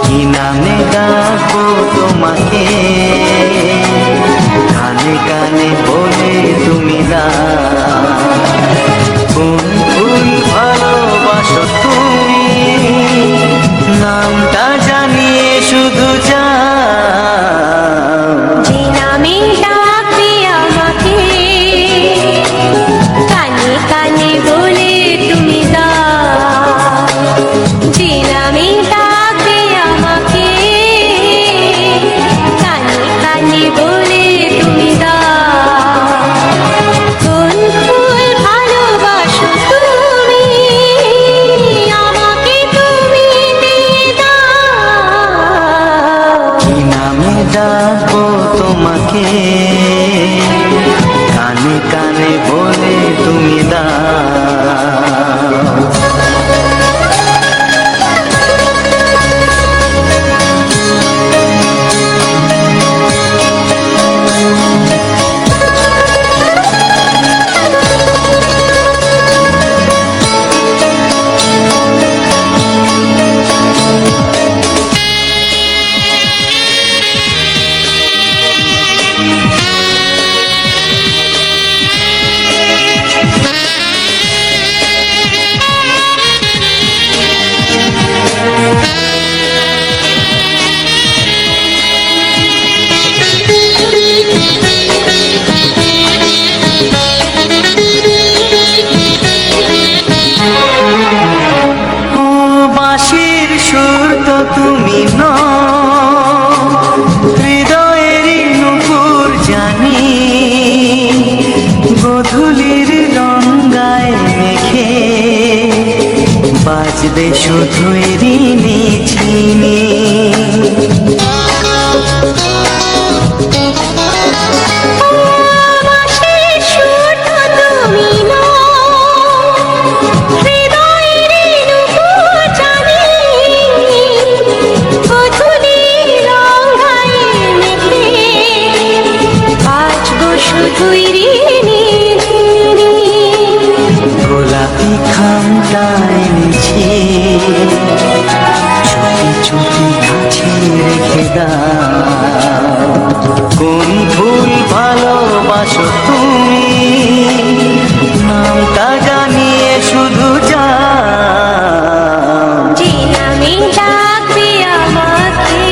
কি নামে ডাকবো তোমাকে, কানে কানে বলে তুমি কোন ফুল ভালোবাসো তুমি, নামটা জানিয়ে শুধু যাও। যে নামে ডাকবে আমাকে, কানে কানে বলে তুমি দাও। যে নামে ডাকবে আমাকে, কানে কানে বলে তুমি দাও। কোন ফুল ভালোবাসো তুমি, আমাকে তুমি দিয়ে দাও। কি নামে ডাকবো তোমাকে, কানে কানে বলে তুমি দাও। বাঁশির সুর তো তুমি নও, হৃদয়েরই নুপুর জানি, গোধূলির রঙায় মেখে বাজবে শুধু ঋণী ঝিনি। গোলাপি খামটা এনেছি, চুপি চুপি কাছে রেখে দাও। কোন ফুল ভালোবাসো তুমি, নামটা জানিয়ে শুধু যাও। যে নামে ডাকবে আমাকে,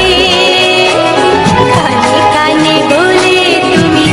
কানে কানে বলে তুমি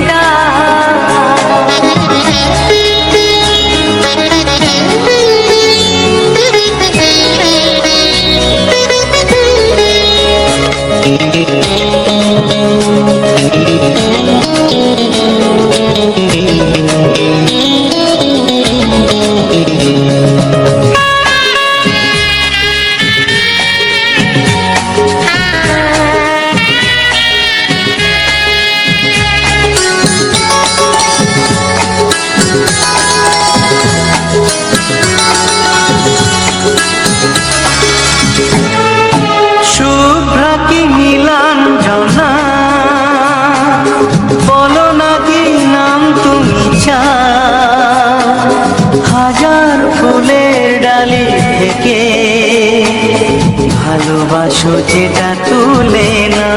শুভ্রা কি নীলাঞ্জনা, বলো না কি নাম তুমি চাও। হাজার ফুলের ডালি থেকে ভালোবাসো যেটা তুলে না।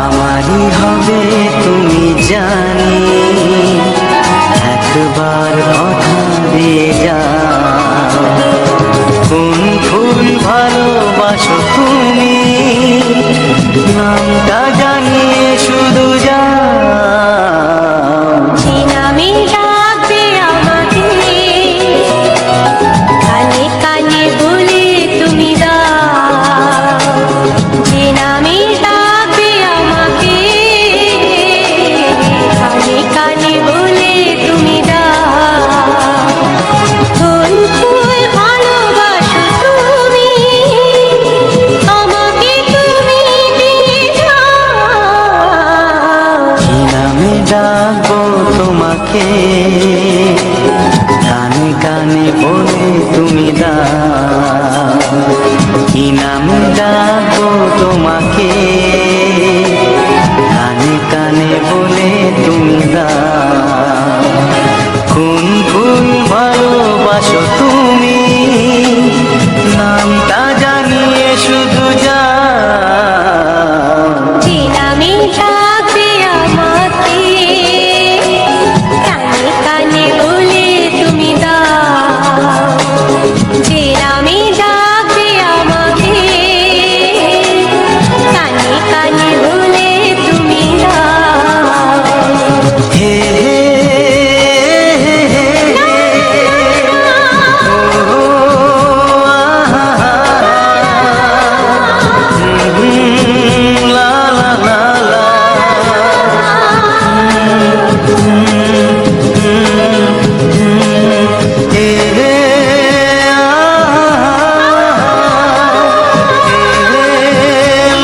আমারই হবে তুমি জানি, তোমাকে, কানে কানে বলে তুমি দাও, কি নাম ডাকো তোমাকে, কানে কানে বলে তুমি দাও, কোন ফুল ভালোবাসো তুমি, নামটা জানিয়ে শুধু যাও। যে নামে ডাকবে আমাকে, কানে কানে বলে তুমি দাও। যে নামে ডাকবে আমাকে, কানে কানে বলে তুমি দাও। হে হে হে হে ও আহা লা লা লা লা হে হে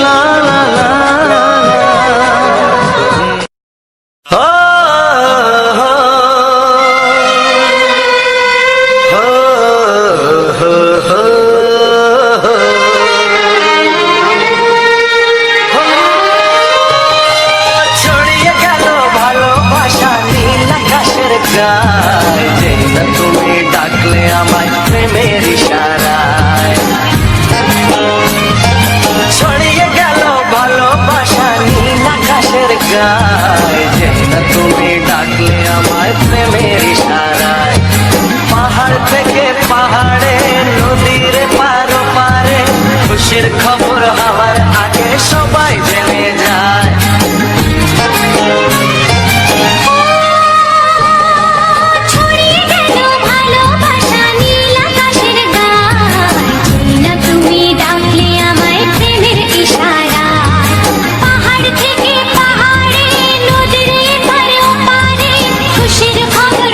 লা লা লা ছড়িয়ে গেল ভালোবাসা নীল আকাশের গায়ে, যেই না তুমি ডাকলে আমায় প্রেমের ইশারায়। ছড়িয়ে গেল ভালোবাসা নীল আকাশের গায়ে, যেই না তুমি ডাকলে আমায় প্রেমের ইশারায়। পাহাড় থেকে পাহাড়ে, নদীর পারো পারে, খুশির খবর হওয়ার আগে সবাই জেনে যায়। ছড়িয়ে গেল ভালোবাসা নীল আকাশের গায়ে, যেই না তুমি ডাকলে আমায় প্রেমের ইশারায়। পাহাড় থেকে পাহাড়ে, নদীর এপারে ওপারে, খুশির খবর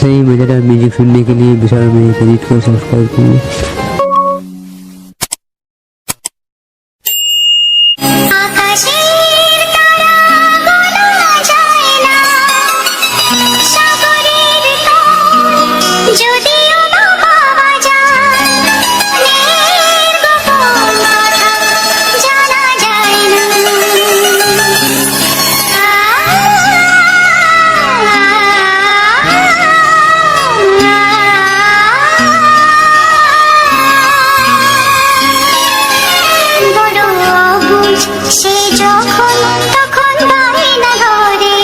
ऐसे ही मजेदार म्यूजिक सुनने के लिए विशाल म्यूजिक एडिट को सब्सक्राइब कीजिए। আকাশের তারা গোনা যায় না, সাগরের তল যদিও বা পাওয়া যায়, মনের গোপন কথা জানা যায় না। বড় অবুঝ সে যখন তখন বায়না ধরে,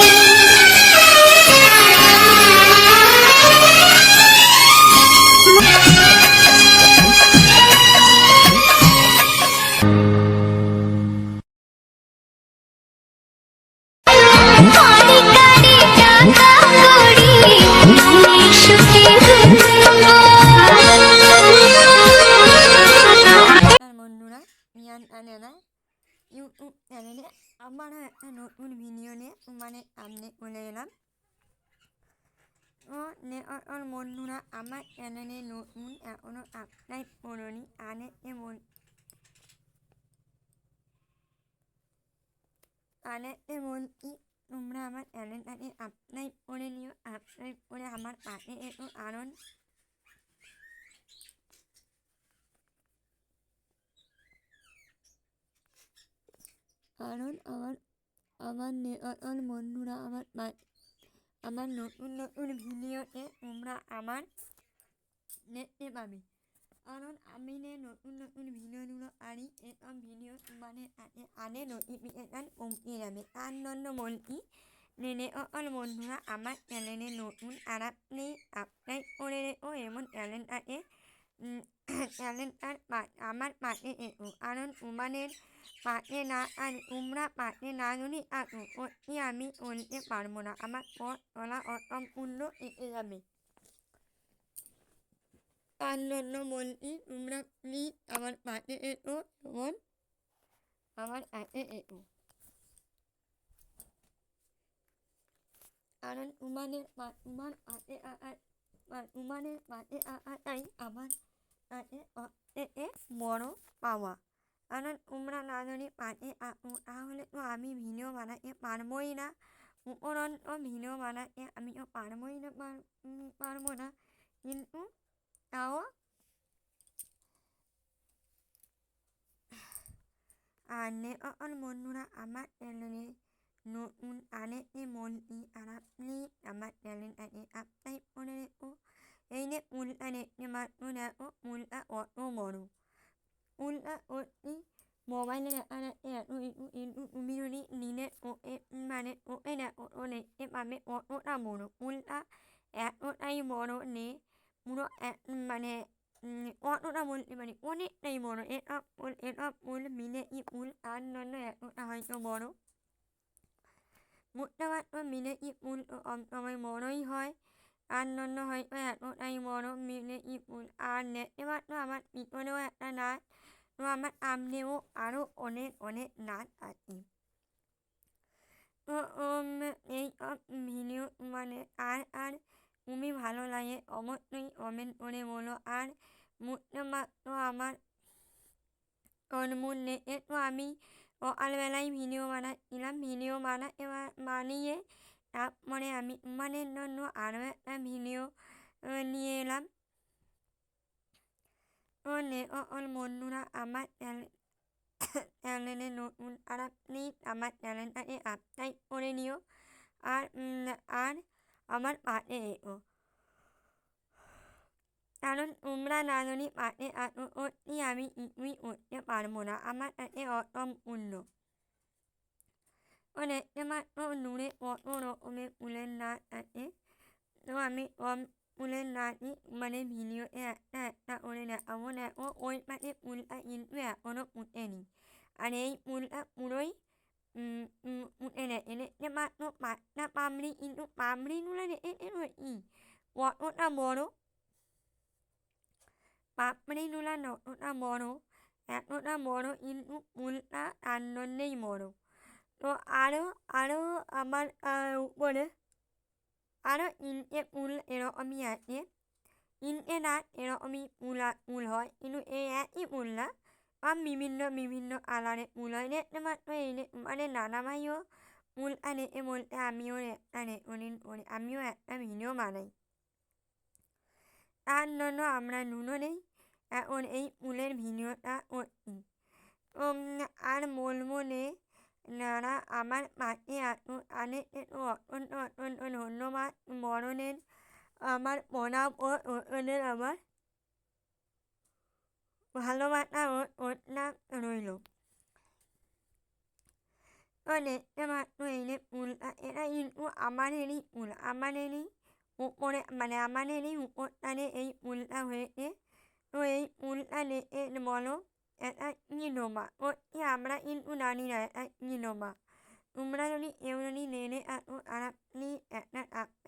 কাঁদে কাঁদে টাকা কড়ি মনের সুখে বন্ধুরা মিয়ান আনানা ইউটিউব চ্যানেলে আবারও একটা নতুন ভিডিও নিয়ে তোমাদের সামনে চলে এলাম। ও ওর বন্ধুরা আমার চ্যানেলে নতুন এখনও সাবস্ক্রাইব করোনি আনেতে বলছি তোমরা আমার চ্যানেলটাকে সাবস্ক্রাইব করে নিও। সাবস্ক্রাইব করে আমার পাশে একটু কারণ আমার আমার নেটওয়ার্ক বন্ধুরা আমার নতুন নতুন ভিডিওতে তোমরা আমার দেখতে পাবে, কারণ আমি নতুন নতুন ভিডিওগুলো আনি এসব ভিডিও তোমাদের আনে নোটিফিকেশান পৌঁছে যাবে। তার জন্য বলছি নেটওয়ার্ক বন্ধুরা আমার চ্যানেলে নতুন আর আপনি সাবস্ক্রাইব করে রেখো এবং চ্যানেলটাকে আমার পাশে এসো, কারণ তোমাদের পাশে না আর তোমরা পাশে না যদি আসো সত্যি আমি চলতে পারবো না, আমার পথ চলা অসম্পূর্ণ এসে যাবে। তার জন্য বলছি তোমরা প্লিজ আমার পাশে এসো এবং আমার পাশে এসো, কারণ তোমাদের পাশে আসাটাই আমার কাছে সবথেকে বড় পাওয়া। কারণ তোমরা না যদি পাশে আসো তাহলে তো আমি ভিডিও বানাতে পারবোই না, উপরন্ত ভিডিও বানাতে আমি তো পারবো না, কিন্তু তাও আর নেটওয়ার্ক বন্ধুরা আমার চ্যানেলে নতুন আনেতে বলছি আর আপনি আমার চ্যানেলটাকে সাবস্ক্রাইব করে রেখো। এই যে ফুলটা দেখতে পাচ্ছ দেখো ফুলটা কত বড়, ফুলটা সত্যি মোবাইলে দেখা যাচ্ছে এত কিছু, কিন্তু তুমি যদি নিজে ওকে দেখো তো দেখতে পাবে কতটা বড়। ফুলটা এতটাই বড় নেই পুরো কতটা বলতে পারি অনেকটাই বড়, এটা ফুল মিলেই ফুল, তার জন্য এতটা হয়তো বড়। বুঝতে পারছো মিলেই ফুল তো সবসময় বড়ই হয়, তার জন্য হয়তো এতটাই বড় মিলেই ফুল। আর দেখতে পাচ্ছ আমার পিছনেও একটা নাচ, তো আমার সামনেও আরও অনেক অনেক নাচ আছে। তো এই সব ভিডিও আর খুবই ভালো লাগে অবশ্যই কমেন্ট করে বলো। আর বুঝতে পারছো আমার তরমুজ দেখে তো আমি সকালবেলায় ভিডিও বানাচ্ছিলাম, ভিডিও বানিয়ে তারপরে আমি তোমাদের জন্য আরও একটা ভিডিও নিয়ে এলাম। তো বন্ধুরা আমার চ্যানেলে নতুন আর প্লিজ আমার চ্যানেলটাকে সাবস্ক্রাইব করে নিও আর আমার পাশে এসো, কারণ তোমরা না যদি পাশে আসো সত্যি আমি কিছুই করতে পারবো না, আমার কাছে অসম্পূর্ণ। তো দেখতে পাচ্ছ দূরে কত রকমের ফুলের নাচ আছে, তো আমি ফুলের নাচই ভিডিওতে একটা করে দেখাবো। দেখো ওই পাশে ফুলটা কিন্তু এখনও ফুটেনি, আর এই ফুলটা পুরোই ফুটে গেছে। দেখতে পাচ্ছ পাঁচটা পাপড়ি, কিন্তু পাপড়িগুলো দেখেছে কি কতটা বড়, পাপড়িগুলো যতটা বড় এতটা বড় কিন্তু ফুলটা তার জন্যেই বড়। তো আরও আমার উপরে আরও মূল এরকমই আছে। নাট এরকমই মূল হয়, কিন্তু এই একই মূল না, বিভিন্ন আলারের মূল হয়। দেখতে পাচ্ছ এই মানে নানাভাইও মূল আনে বলতে আমিও আমিও একটা ভিডিও বানাই। তার জন্য আমরা দুজনেই এখন এই মূলের ভিডিওটা করছি। আর বলবো নে যারা আমার পাশে আসুন তাদেরকে তো অত্যন্ত ধন্যবাদ, মরণের আমার প্রণাম ও ওদের আমার ভালোবাসা ও প্রণাম রইল। তো দেখতে পাচ্ছ এই যে ফুলটা, এটা কিন্তু আমাদেরই ফুল, আমাদেরই উপরে মানে আমাদেরই উপরটানে এই ফুলটা হয়েছে। তো এই ফুলটা দেখে বলো এটা কী নোমা, সত্যি আমরা কিন্তু জানি না এটা কী নোমা। তোমরা যদি কেউ যদি জেনে থাকো তারা প্লিজ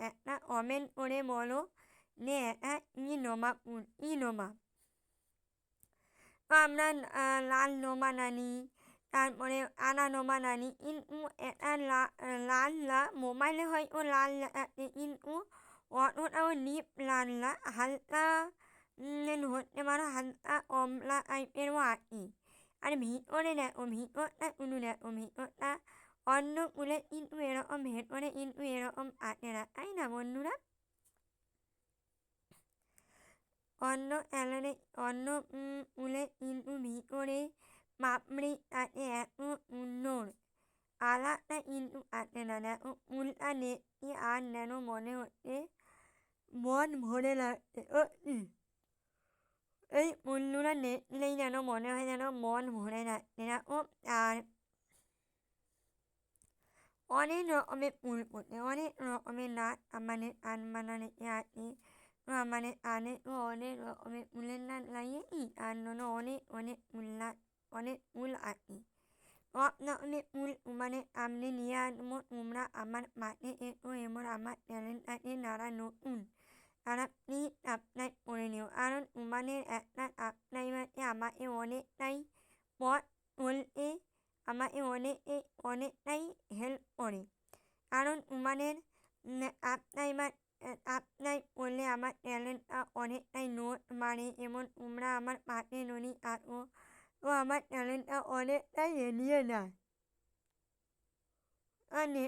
একটা কমেন্ট করে বলো যে এটা কী নোমা ফুল, কী নোমা। তো আমরা লাল নোমা জানি, তারপরে আদা নোমা জানি, কিন্তু এটা লাল না, মোবাইলে হয়তো লাল দেখাচ্ছে কিন্তু অতটাও ডিপ লাল না, হালকা ধরতে পারো হালকা কমলা টাইপেরও আছে। আর ভিতরে দেখো, ভিতরটা শুধু দেখো, ভিতরটা অন্য ফুলে কিন্তু এরকম ভেতরে কিন্তু এরকম আছে না, তাই না বন্ধুরা? অন্য ফুলে কিন্তু ভিতরে পাপড়ি আছে এত সুন্দর, আলাদা কিন্তু আছে না। দেখো ফুলটা দেখতে আর যেন মনে হচ্ছে মন ভরে লাগছে। এই ফুলগুলো দেখলেই যেন মনে হয় যেন মন ভরে যাচ্ছে। দেখো আর অনেক রকমের ফুল ফোটে, অনেক রকমের নাচ আমাদের বানাতে আছে। তো আমাদের তো অনেক রকমের ফুলের নাচ লাগিয়েছি, তার জন্য অনেক ফুল আছে। সব রকমের ফুল তোমাদের সামনে নিয়ে আসবো, তোমরা আমার পাশে এসো এবং আমার চ্যানেলটাকে যারা নতুন তারা প্লিজ সাবস্ক্রাইব করে নিও, কারণ তোমাদের একটা সাবস্ক্রাইব আছে আমাকে অনেকটাই পথ চলতে আমাকে অনেকটাই হেল্প করে। কারণ তোমাদের সাবস্ক্রাইব করলে আমার চ্যানেলটা অনেকটাই নোট বাড়ে এবং তোমরা আমার পাশে যদি থাকো তো আমার চ্যানেলটা অনেকটাই এগিয়ে যায়।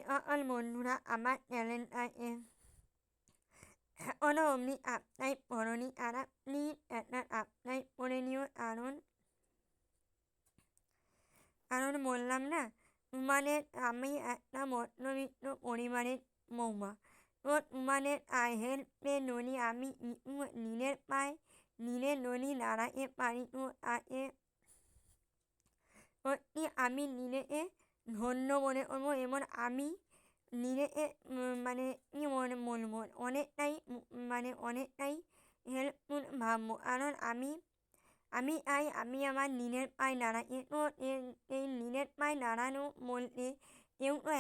সকল বন্ধুরা আমার চ্যানেলটাকে এখনও অমনি সাবস্ক্রাইব করোনি তারা প্লিজ একটা সাবস্ক্রাইব করে নিও, কারণ বললাম না তোমাদের আমি একটা মধ্যবিত্ত পরিবারের বৌমা। তো তোমাদের হেল্পে যদি আমি নিজের যদি দাঁড়াতে পারি তো তাকে সত্যি আমি নিজেকে ধন্য মনে করবো এবং আমি নিজেকে মানে কী বলবো অনেকটাই হেল্পফুল ভাববো, কারণ আমি আমার নিজের পায়ে দাঁড়াই। তো এই নিজের পায়ে দাঁড়ানো বলতে কেউ তো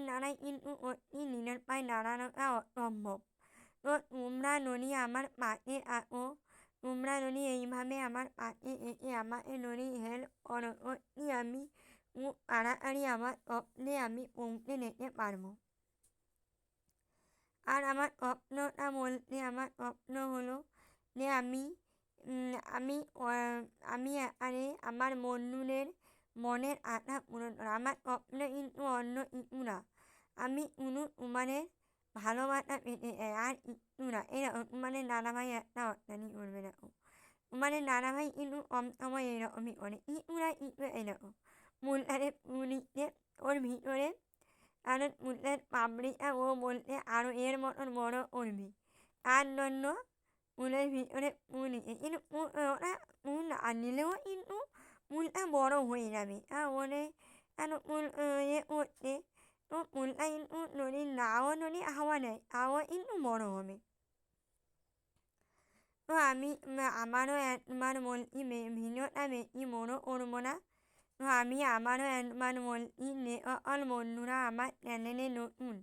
দাঁড়াই কিন্তু সত্যি নিজের পায়ে দাঁড়ানোটা অসম্ভব। তো তোমরা যদি আমার পাশে থাকো, তোমরা যদি এইভাবে আমার পাশে এসে আমাকে যদি হেল্প করো, সত্যি আমি খুব তাড়াতাড়ি আমার স্বপ্নে আমি পৌঁছে যেতে পারবো। আর আমার আমার স্বপ্ন হলো যে আমি এখানে আমার বন্ধুদের মনের আশা পূরণ করা। আমার স্বপ্ন কিন্তু অন্য কিছু না, আমি তোমাদের ভালোবাসা পেতে চাই আর কিছু না। এরকম তোমাদের দাদাভাই একটা অত্যানি করবে, দেখো তোমাদের দাদাভাই কিন্তু কম সময় এরকমই করে, কিছু এরকম ফুলটাকে ওর ভিতরে কারণ ফুলের পাপড়িটা ও বলতে আরও এর মতন বড় করবি, তার জন্য ফুলের ভিতরে ফুল কিন্তু ওটা ফুল না নিলেও কিন্তু ফুলটা বড় হয়ে যাবে। তাহলে কেন ফুল করতে তো ফুলটা কিন্তু যদি হাওয়া নেয় হাওয়া কিন্তু বড় হবে। তো আমি আমারও একবার বলছি ভিডিওটা বেশি বড় করবো না। তো আমি আমারও একবার বলছি সকল বন্ধুরা আমার চ্যানেলে নতুন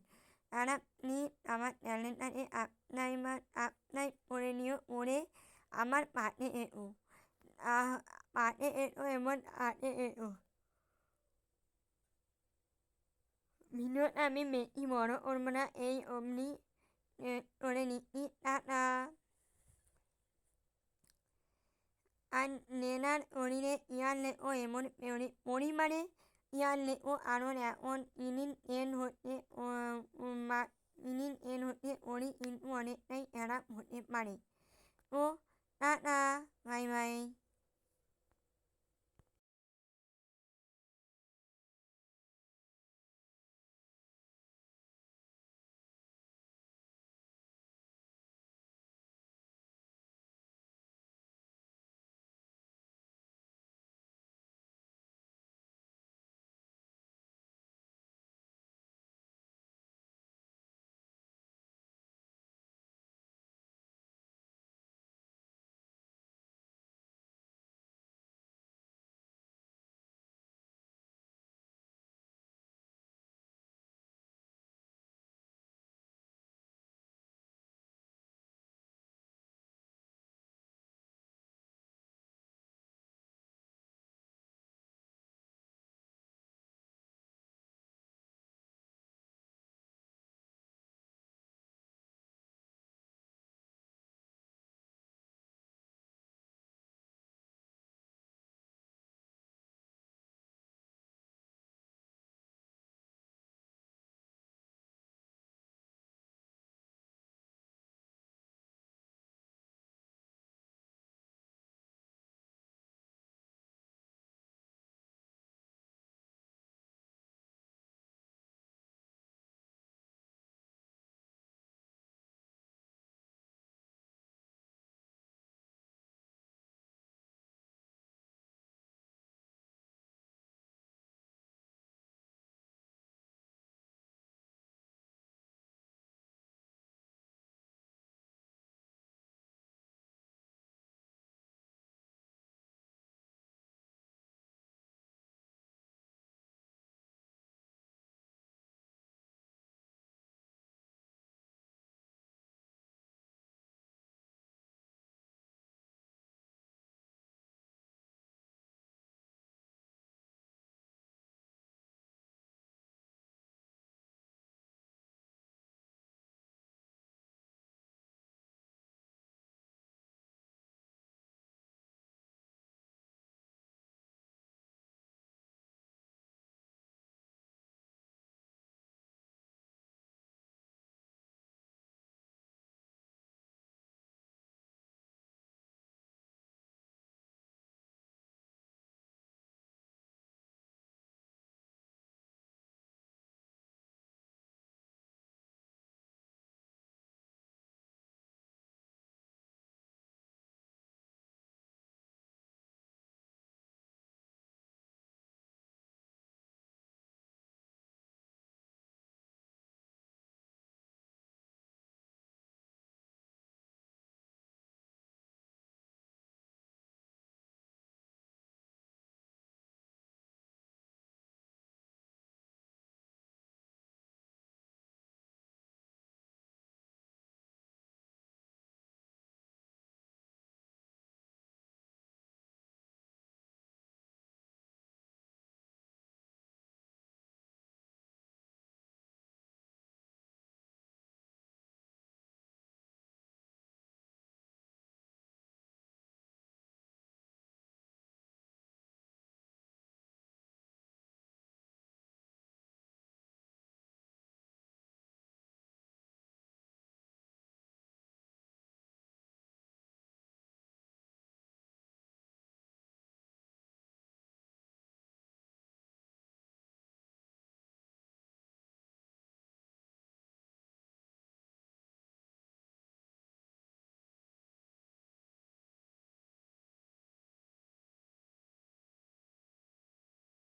তারা প্লিজ আমার চ্যানেলটাকে সাবস্ক্রাইব করে নিও, করে আমার পাশে এসো এবং পাশে এসো। ভিডিওটা আমি বেশি বড় করবো না, এই অমনি করে নিচ্ছি, টাটা। আর নেনার শরীরে ইয়ার লেখো এমন পরিমাণে ইয়ার লেখো আরও এখন ইনিন এন হতে ওরই কিন্তু অনেকটাই খারাপ হতে পারে। তো টাটা, বাই বাই।